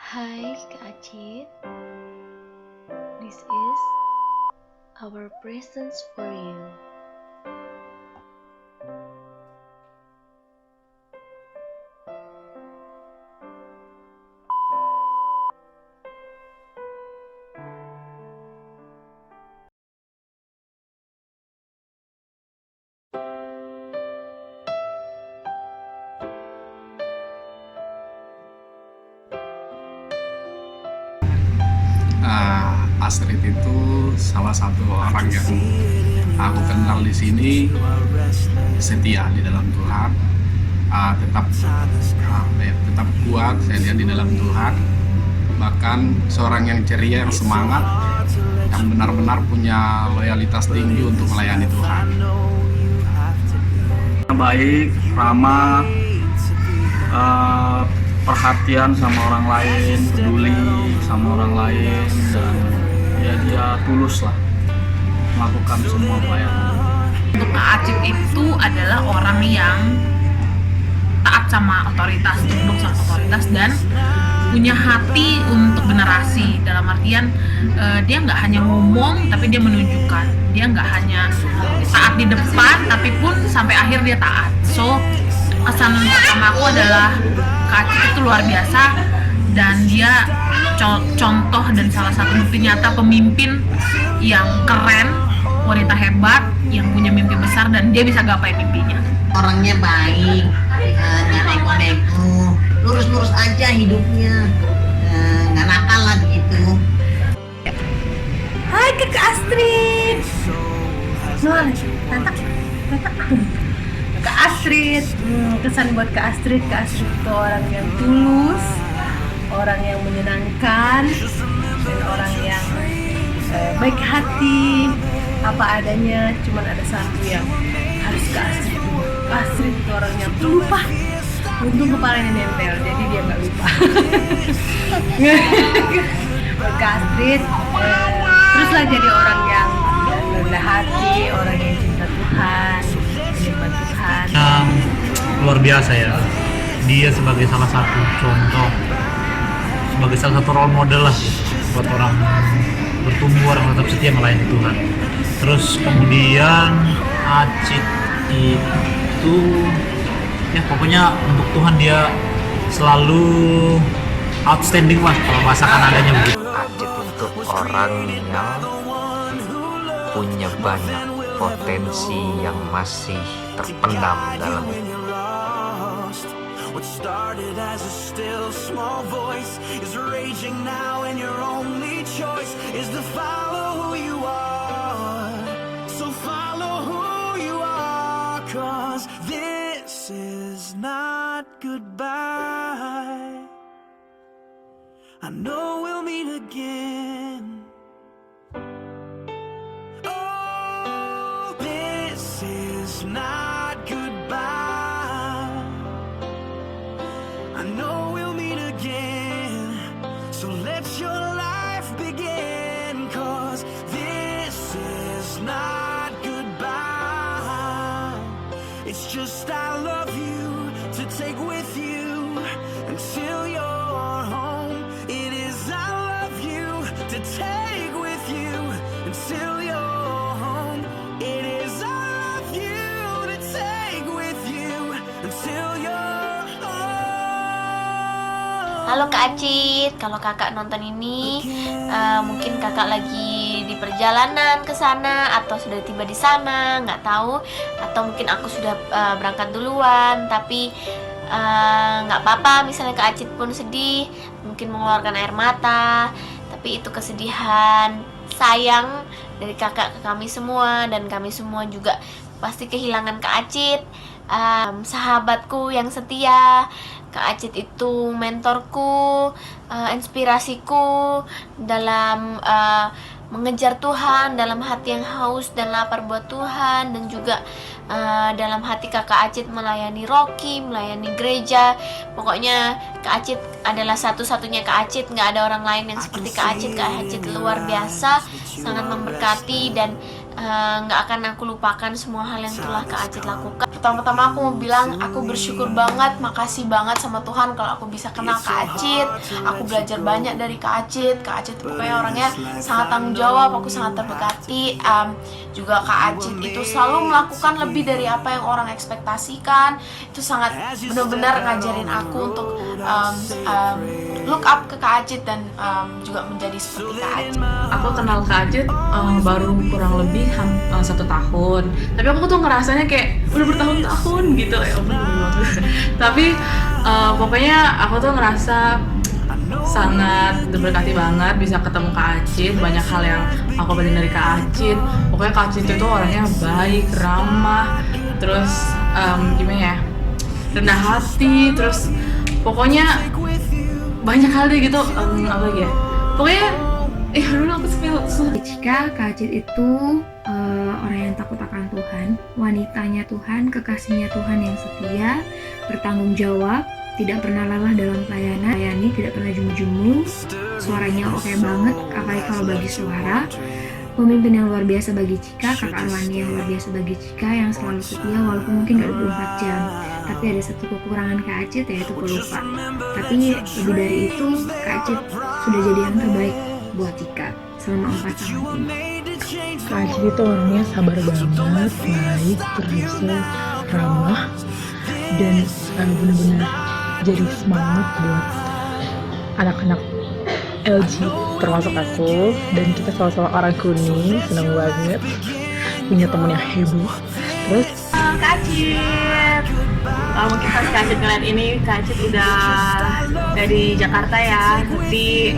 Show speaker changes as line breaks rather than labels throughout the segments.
Hai Kak Acit, this is our presents for you.
Astrid itu salah satu orang yang aku kenal di sini, setia di dalam Tuhan, tetap kuat saya lihat di dalam Tuhan, bahkan seorang yang ceria, yang semangat, yang benar-benar punya loyalitas tinggi untuk melayani Tuhan. Baik, ramah, perhatian sama orang lain, peduli sama orang lain, dan ya dia tulus lah melakukan semua pelayanan.
Untuk Kak Acit itu adalah orang yang taat sama otoritas, tunduk sama otoritas, dan punya hati untuk generasi. Dalam artian dia nggak hanya ngomong tapi dia menunjukkan. Dia nggak hanya taat di depan tapi pun sampai akhir dia taat. So kesan pertama aku adalah Kak Acit itu luar biasa, dan dia contoh dan salah satu bukti nyata pemimpin yang keren, wanita hebat yang punya mimpi besar dan dia bisa gapai mimpinya.
Orangnya baik, nggak neko-neko, lurus-lurus aja hidupnya, nggak nakal lah gitu.
Hai Kakak Astrid. Kak Astrid, kesan buat Kak Astrid itu orang yang tulus, orang yang menyenangkan, dan orang yang baik hati, apa adanya. Cuman ada satu yang harus Kak Astrid. Kak Astrid itu orang yang lupa. Untung kepalanya nempel, jadi dia nggak lupa. Buat Kak Astrid, teruslah jadi orang yang rendah hati, orang yang cinta Tuhan, menyembah Tuhan.
Luar biasa ya, dia sebagai salah satu contoh, sebagai salah satu role model lah buat orang bertumbuh, orang tetap setia melayani Tuhan. Terus kemudian Acit itu ya pokoknya untuk Tuhan dia selalu outstanding lah kalau bahasa Kanadanya begitu.
Acit itu orang yang punya banyak potensi yang masih terpendam dalam
What started as a still small voice is raging now, and your only choice is to follow who you are. So follow who you are, 'cause this is not goodbye. I know we'll meet again. Oh, this is not goodbye. I know we'll meet again, so let your life begin, 'cause this is not goodbye. It's just I love you to take with you until you're home. It is I love you to take with you until you're home. It is I love you to take with you until you're.
Halo Kak Acit, kalau kakak nonton ini, mungkin kakak lagi di perjalanan ke sana atau sudah tiba di sana, nggak tahu, atau mungkin aku sudah berangkat duluan, tapi nggak apa-apa. Misalnya Kak Acit pun sedih, mungkin mengeluarkan air mata, tapi itu kesedihan, sayang dari kakak ke kami semua, dan kami semua juga pasti kehilangan Kak Acit, sahabatku yang setia. Kak Acit itu mentorku, inspirasiku dalam mengejar Tuhan, dalam hati yang haus dan lapar buat Tuhan, dan juga dalam hati kakak Acit melayani Rocky, melayani gereja. Pokoknya Kak Acit adalah satu-satunya Kak Acit, nggak ada orang lain yang seperti Kak Acit. Kak Acit luar biasa, sangat memberkati, dan nggak akan aku lupakan semua hal yang telah Kak Acit lakukan. Pertama-tama aku mau bilang aku bersyukur banget, makasih banget sama Tuhan kalau aku bisa kenal Kak Acit. Aku belajar banyak dari Kak Acit. Kak Acit pokoknya orangnya sangat tanggung jawab, aku sangat terberkati. Juga Kak Acit itu selalu melakukan lebih dari apa yang orang ekspektasikan. Itu sangat benar-benar ngajarin aku untuk look up ke Kak Acit dan juga menjadi seperti Kak Acit.
Aku kenal Kak Acit baru kurang lebih 1 tahun, tapi aku tuh ngerasanya kayak udah bertahun-tahun gitu ya. Tapi pokoknya aku tuh ngerasa sangat diberkati banget bisa ketemu Kak Acit. Banyak hal yang aku belajar dari Kak Acit. Pokoknya Kak Acit itu orangnya baik, ramah, terus gimana ya, rendah hati, terus pokoknya banyak hal deh gitu. Apa lagi ya, pokoknya dulu aku spill.
Jika Kak Acit itu orang yang takut akan Tuhan, wanitanya Tuhan, kekasihnya Tuhan yang setia, bertanggung jawab, tidak pernah lelah dalam melayani, tidak pernah jemu-jemu, suaranya oke banget, apalagi kalau bagi suara, pemimpin yang luar biasa bagi Cika, kakak Arwani yang luar biasa bagi Cika, yang selalu setia walaupun mungkin gak 24 jam. Tapi ada satu kekurangan Kak Acit, yaitu pelupa. Tapi lebih dari itu, Kak Acit sudah jadi yang terbaik buat Cika selama 4 tahun ini.
Kak Acit itu orangnya sabar banget, baik, terus ramah, dan benar-benar jadi semangat buat anak-anak LG termasuk aku, dan kita sama-sama orang kuning. Senang banget punya temen yang heboh. Terus
Kak Acit, mungkin pas Kak Acit ngeliat ini, Kak Acit udah dari Jakarta ya, tapi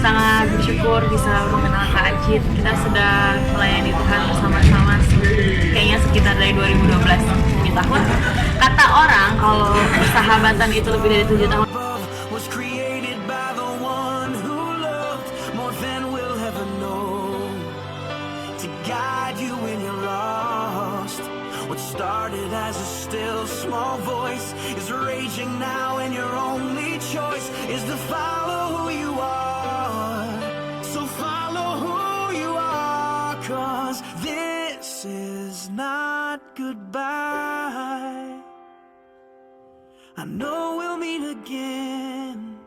sangat bersyukur bisa mengenal Kak Acit. Kita sudah melayani Tuhan bersama-sama kayaknya sekitar dari 2012 tahun. Kata orang kalau persahabatan itu lebih dari 7 tahun.
was created by the one who loved more than we'll ever know, to guide you when you're lost. What started as a still small voice is raging now, and your only choice is to follow who you are. So follow who you are, 'cause this is not goodbye. I know we'll meet again.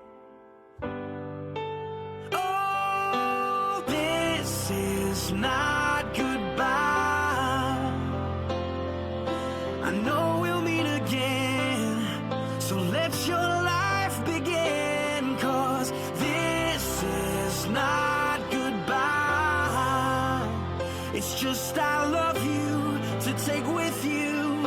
Oh, this is not goodbye. I know we'll meet again. So let your life begin, 'cause this is not goodbye. It's just I love you to take with you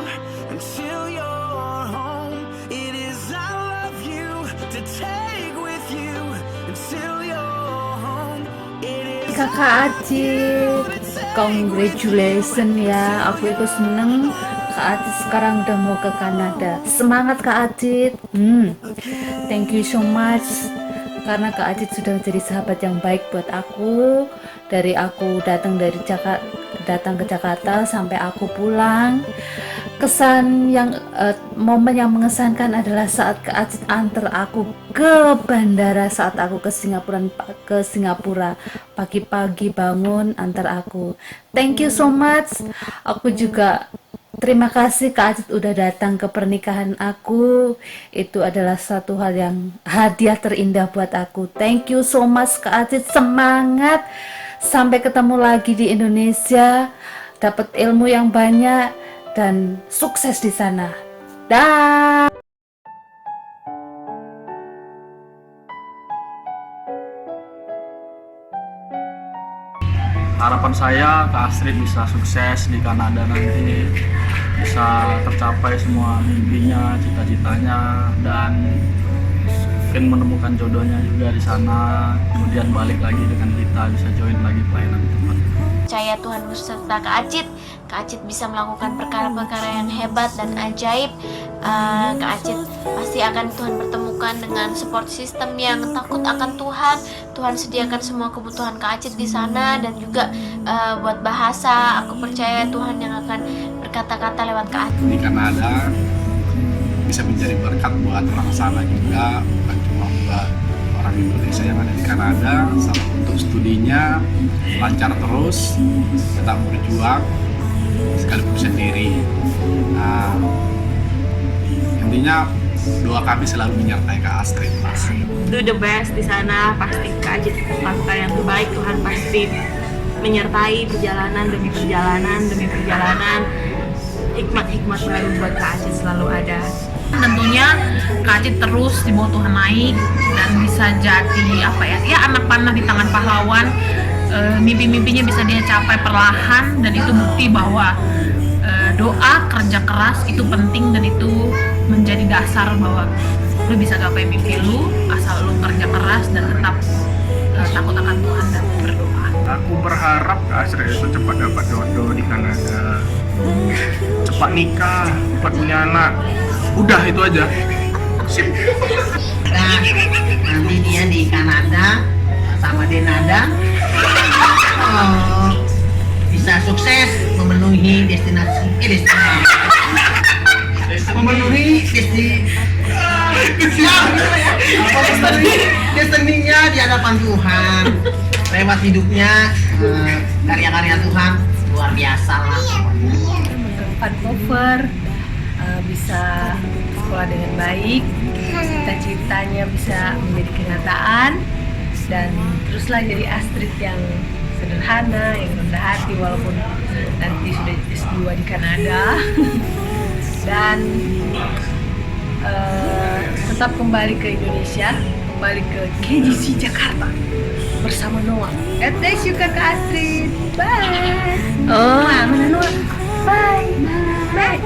until you're home. It is I love you to take with you until you're home. It is
Kakak Acit, congratulations ya, aku itu seneng. Kak Acit sekarang udah mau ke Kanada. Semangat Kak Acit. Thank you so much, karena Kak Acit sudah menjadi sahabat yang baik buat aku. Dari aku datang ke Jakarta sampai aku pulang, kesan yang momen yang mengesankan adalah saat Kak Acit antar aku ke bandara saat aku ke Singapura pagi-pagi bangun antar aku. Thank you so much. Aku juga terima kasih Kak Acit udah datang ke pernikahan aku. Itu adalah satu hal yang hadiah terindah buat aku. Thank you so much Kak Acit, semangat. Sampai ketemu lagi di Indonesia, dapat ilmu yang banyak dan sukses di sana. Dah.
Harapan saya Kak Astrid bisa sukses di Kanada nanti, bisa tercapai semua mimpinya, cita-citanya, dan mungkin menemukan jodohnya juga di sana, kemudian balik lagi dengan kita, bisa join lagi pelayanan tempat.
Percaya Tuhan beserta Kak Acit. Kak Acit bisa melakukan perkara-perkara yang hebat dan ajaib. Kak Acit pasti akan Tuhan pertemukan dengan support system yang takut akan Tuhan. Tuhan sediakan semua kebutuhan Kak Acit di sana, dan juga buat bahasa, aku percaya Tuhan yang akan berkata-kata lewat Kak Acit.
Di Kanada bisa menjadi berkat buat orang sana juga, bukan cuma buat orang Indonesia yang ada di Kanada. Sama untuk studinya lancar terus, tetap berjuang,
sekalipun sendiri. Intinya doa kami selalu menyertai Kak Astrid.
Do the best di sana, pasti Kak Acit lakukan yang terbaik. Tuhan pasti menyertai perjalanan demi perjalanan demi perjalanan. Hikmat-hikmat baru buat Kak Acit selalu ada.
Tentunya Kak Acit terus dibawa Tuhan naik dan bisa jadi anak panah di tangan pahlawan. Mimpi-mimpinya bisa dia capai perlahan, dan itu bukti bahwa doa, kerja keras itu penting, dan itu menjadi dasar bahwa lu bisa gapai mimpi lu asal lu kerja keras dan tetap takut akan Tuhan dan berdoa.
Aku berharap Kak Astrid itu cepat dapat jodoh di Kanada, cepat nikah, cepat punya anak. Udah itu aja. Sip.
Nah, nanti dia di Kanada sama Denada bisa sukses memenuhi destininya di hadapan Tuhan lewat hidupnya. Karya-karya Tuhan luar biasa lah.
Menggenggam cover, bisa sekolah dengan baik, cita-citanya bisa menjadi kenyataan, dan teruslah jadi Astrid yang sederhana, yang rendah hati walaupun nanti sudah S2 di Kanada. Dan tetap kembali ke Indonesia, kembali ke KGC Jakarta bersama Noah. Thank you Kakak Astrid. Bye. Mana Noah? Bye. Bye.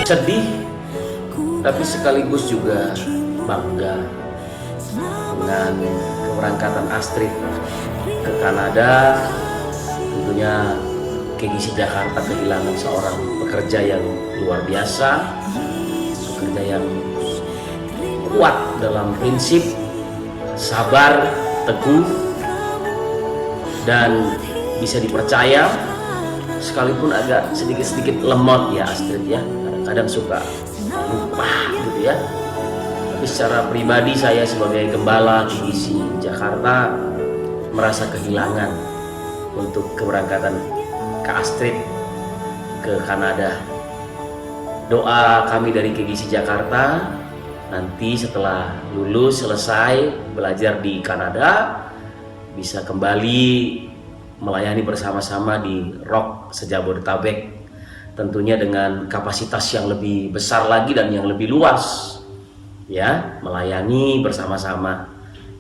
Sedih, tapi sekaligus juga bangga dengan keberangkatan Astrid ke Kanada. Tentunya KGC Jakarta kehilangan seorang pekerja yang luar biasa, pekerja yang kuat dalam prinsip, sabar, teguh, dan bisa dipercaya, sekalipun agak sedikit-sedikit lemot ya Astrid ya, kadang-kadang suka lupa gitu ya. Tapi secara pribadi saya sebagai gembala KGC Jakarta merasa kehilangan untuk keberangkatan Kak Astrid ke Kanada. Doa kami dari KGC Jakarta, nanti setelah lulus selesai belajar di Kanada bisa kembali melayani bersama-sama di Rock Sejabodetabek, tentunya dengan kapasitas yang lebih besar lagi dan yang lebih luas ya, melayani bersama-sama.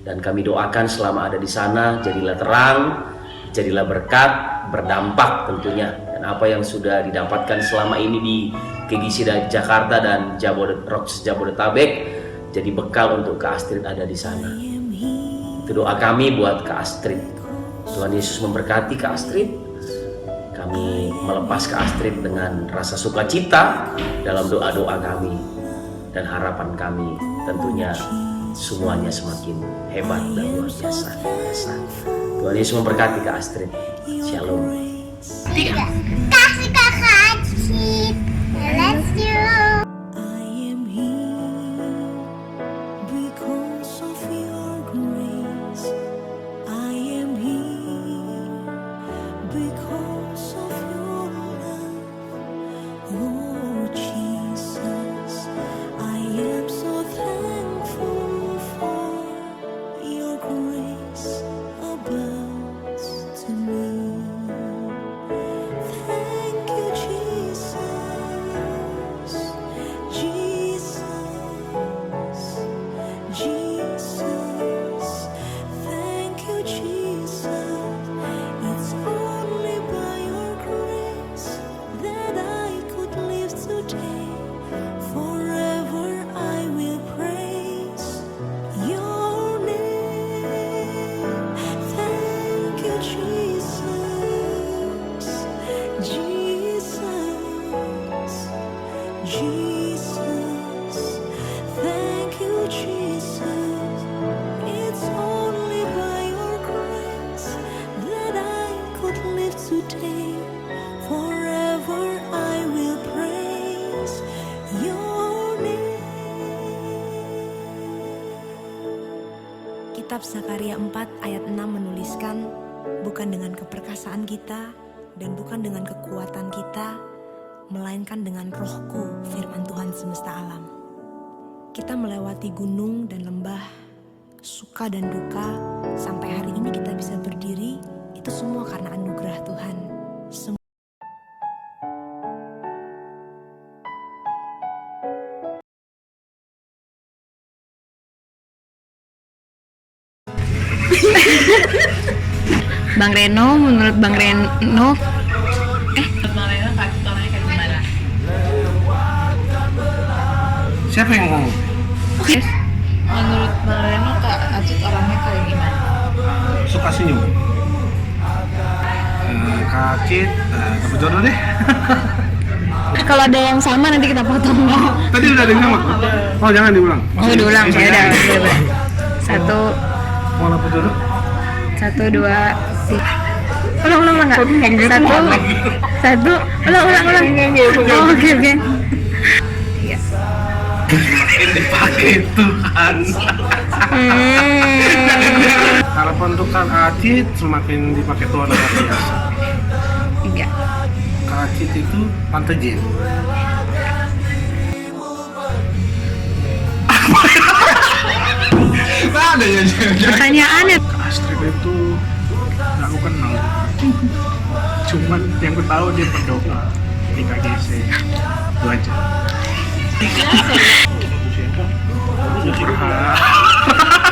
Dan kami doakan selama ada di sana jadilah terang, jadilah berkat, berdampak tentunya. Dan apa yang sudah didapatkan selama ini di KGC Jakarta dan Rock Jabodetabek jadi bekal untuk Kak Astrid ada di sana. Itu doa kami buat Kak Astrid. Tuhan Yesus memberkati Kak Astrid. Kami melepas Kak Astrid dengan rasa sukacita dalam doa-doa kami, dan harapan kami tentunya semuanya semakin hebat dan luar biasa. Tuhan Yesus memberkati Kak Astrid. Shalom.
Kasih Kakak Acit. Let's do.
Kitab Zakaria 4 ayat 6 menuliskan, bukan dengan keperkasaan kita, dan bukan dengan kekuatan kita, melainkan dengan Rohku, firman Tuhan semesta alam. Kita melewati gunung dan lembah, suka dan duka, sampai hari ini kita bisa berdiri, itu semua karena anugerah Tuhan.
Bang Reno, menurut Bang Reno,
Menurut Bang Reno, Kak Acit orangnya kayak gimana?
Siapa yang ngomong?
Menurut Bang Reno, Kak Acit orangnya kayak gimana?
Suka senyum. Kak Acit, dapet jodoh deh.
kalau ada yang sama nanti kita potong.
Tadi udah ada yang sama. Oh jangan diulang.
Oh, diulang, ya udah. Satu,
Mau dapet jodoh?
1, 2, 3. Ulang nggak? Satu, ulang. Oh, oke.
Semakin dipakai Tuhan. Harapan untuk Kak Acit semakin dipakai Tuhan luar biasa.
Iya.
Kak Acit itu pantejin. Ada ya
Pertanyaannya.
Kak Astrid itu nggak aku kenal. Cuman yang aku tahu dia berdoa di KGC. Itu aja. Berharap